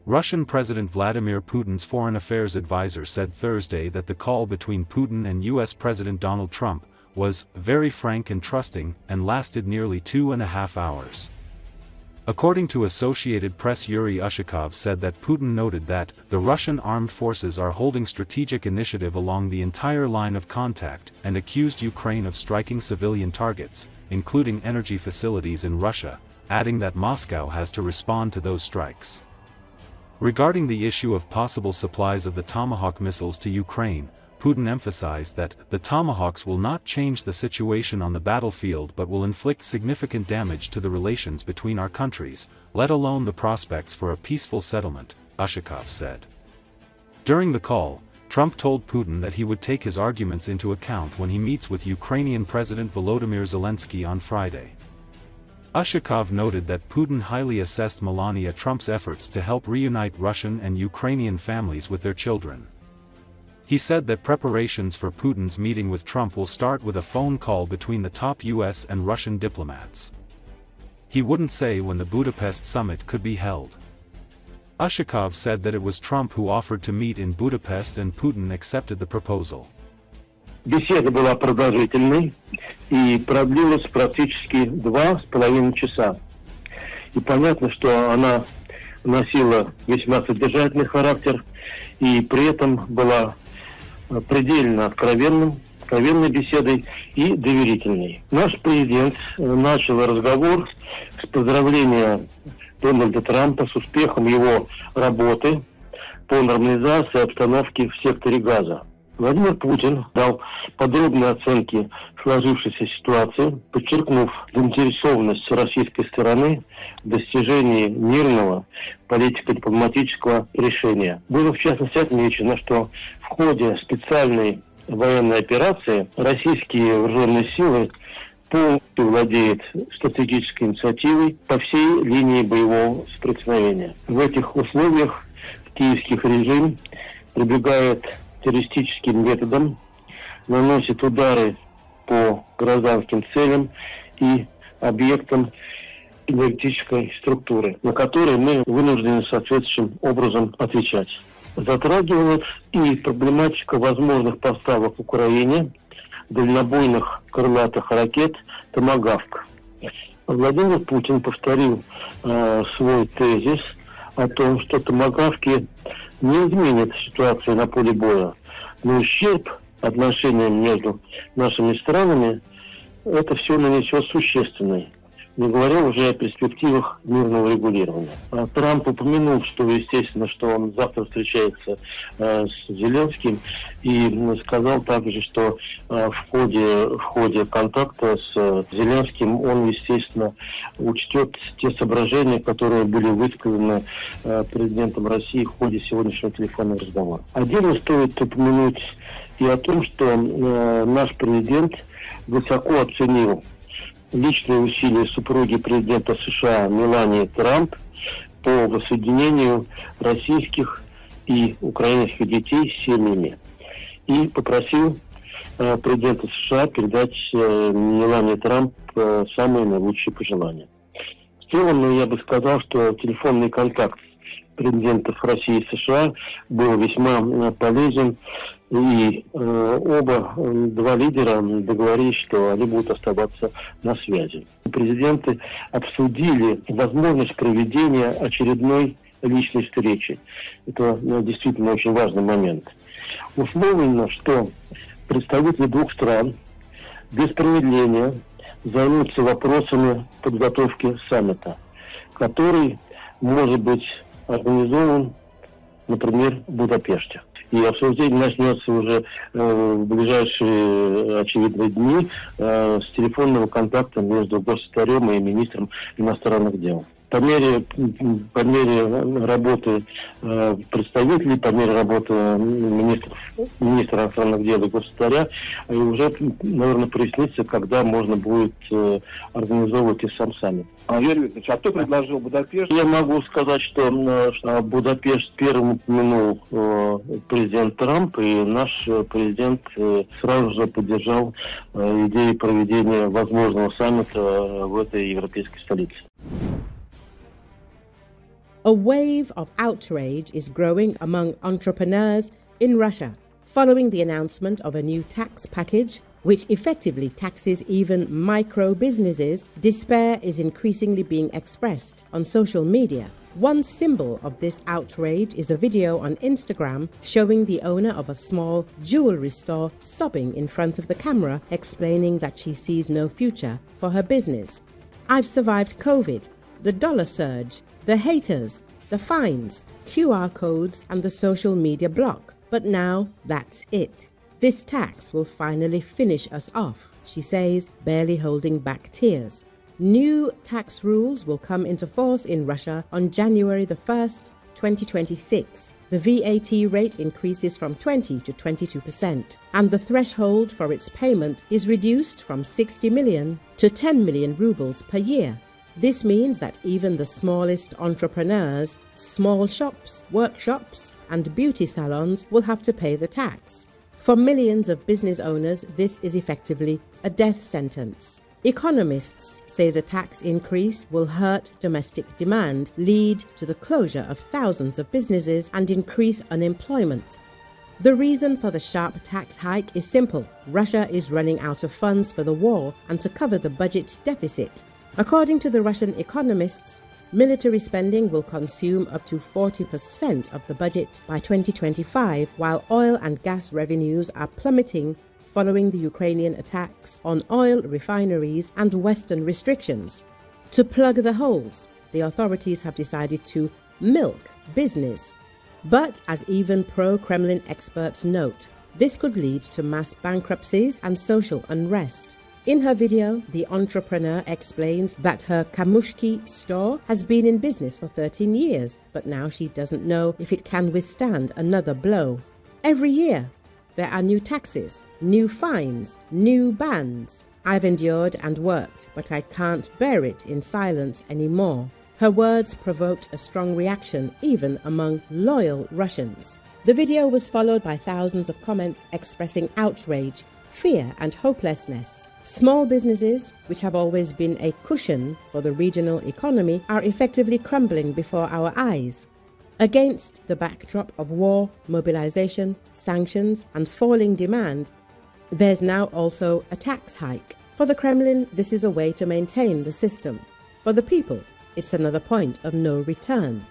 Russian President Vladimir Putin's foreign affairs advisor said Thursday that the call between Putin and U.S. President Donald Trump was very frank and trusting and lasted nearly 2.5 hours. According to Associated Press, Yuri Ushakov said that Putin noted that the Russian armed forces are holding strategic initiative along the entire line of contact and accused Ukraine of striking civilian targets, including energy facilities in Russia, adding that Moscow has to respond to those strikes. Regarding the issue of possible supplies of the Tomahawk missiles to Ukraine, Putin emphasized that the Tomahawks will not change the situation on the battlefield but will inflict significant damage to the relations between our countries, let alone the prospects for a peaceful settlement, Ushakov said. During the call, Trump told Putin that he would take his arguments into account when he meets with Ukrainian President Volodymyr Zelenski on Friday. Ushakov noted that Putin highly assessed Melania Trump's efforts to help reunite Russian and Ukrainian families with their children. He said that preparations for Putin's meeting with Trump will start with a phone call between the top U.S. and Russian diplomats. He wouldn't say when the Budapest summit could be held. Ushakov said that it was Trump who offered to meet in Budapest and Putin accepted the proposal. Беседа была продолжительной и продлилась практически 2,5 часа. И понятно, что она носила весьма содержательный характер и при этом была предельно откровенной беседой и доверительной. Наш президент начал разговор с поздравления Дональда Трампа с успехом его работы по нормализации обстановки в секторе Газа. Владимир Путин дал подробные оценки сложившейся ситуации, подчеркнув заинтересованность российской стороны в достижении мирного политико-дипломатического решения. Было в частности отмечено, что в ходе специальной военной операции российские вооруженные силы полностью владеют стратегической инициативой по всей линии боевого соприкосновения. В этих условиях киевский режим прибегает террористическим методом, наносит удары по гражданским целям и объектам энергетической структуры, на которые мы вынуждены соответствующим образом отвечать. Затрагивает и проблематика возможных поставок Украине дальнобойных крылатых ракет «Tomahawk». Владимир Путин повторил свой тезис о том, что «Tomahawk» не изменит ситуацию на поле боя, но ущерб отношениям между нашими странами это все нанесет существенный, не говоря уже о перспективах мирного регулирования. Трамп упомянул, что, естественно, что он завтра встречается с Зеленским, и сказал также, что в ходе контакта с Зеленским он, естественно, учтет те соображения, которые были высказаны президентом России в ходе сегодняшнего телефонного разговора. Отдельно стоит упомянуть и о том, что наш президент высоко оценил личные усилия супруги президента США Мелании Трамп по воссоединению российских и украинских детей с семьями. И попросил президента США передать Мелании Трамп самые наилучшие пожелания. В целом, я бы сказал, что телефонный контакт президентов России и США был весьма полезен. И два лидера договорились, что они будут оставаться на связи. Президенты обсудили возможность проведения очередной личной встречи. Это действительно очень важный момент. Условлено, что представители двух стран без промедления займутся вопросами подготовки саммита, который может быть организован, например, в Будапеште. И обсуждение начнется уже в ближайшие, очевидные дни с телефонного контакта между госсекретарем и министром иностранных дел. По мере работы представителей, по мере работы министра иностранных дел и госсекретаря, уже, наверное, прояснится, когда можно будет организовывать и сам саммит. Юрий Викторович, а кто предложил Будапешт? Я могу сказать, что Будапешт первым упомянул президент Трамп, и наш президент сразу же поддержал идею проведения возможного саммита в этой европейской столице. A wave of outrage is growing among entrepreneurs in Russia following the announcement of a new tax package which effectively taxes even micro businesses. Despair is increasingly being expressed on social media. One symbol of this outrage is a video on Instagram showing the owner of a small jewelry store sobbing in front of the camera, explaining that she sees no future for her business. "I've survived COVID, the dollar surge, the haters, the fines, QR codes and the social media block. But now that's it. This tax will finally finish us off," she says, barely holding back tears. New tax rules will come into force in Russia on January the 1st, 2026. The VAT rate increases from 20 to 22%, and the threshold for its payment is reduced from 60 million to 10 million rubles per year. This means that even the smallest entrepreneurs, small shops, workshops, and beauty salons will have to pay the tax. For millions of business owners, this is effectively a death sentence. Economists say the tax increase will hurt domestic demand, lead to the closure of thousands of businesses, and increase unemployment. The reason for the sharp tax hike is simple. Russia is running out of funds for the war and to cover the budget deficit. According to the Russian economists, military spending will consume up to 40% of the budget by 2025, while oil and gas revenues are plummeting following the Ukrainian attacks on oil refineries and Western restrictions. To plug the holes, the authorities have decided to milk business. But as even pro-Kremlin experts note, this could lead to mass bankruptcies and social unrest. In her video, the entrepreneur explains that her Kamushki store has been in business for 13 years, but now she doesn't know if it can withstand another blow. Every year, there are new taxes, new fines, new bans. I've endured and worked, but I can't bear it in silence anymore. Her words provoked a strong reaction even among loyal Russians. The video was followed by thousands of comments expressing outrage, fear and hopelessness. Small businesses, which have always been a cushion for the regional economy, are effectively crumbling before our eyes. Against the backdrop of war, mobilization, sanctions, and falling demand, there's now also a tax hike. For the Kremlin, this is a way to maintain the system. For the people, it's another point of no return.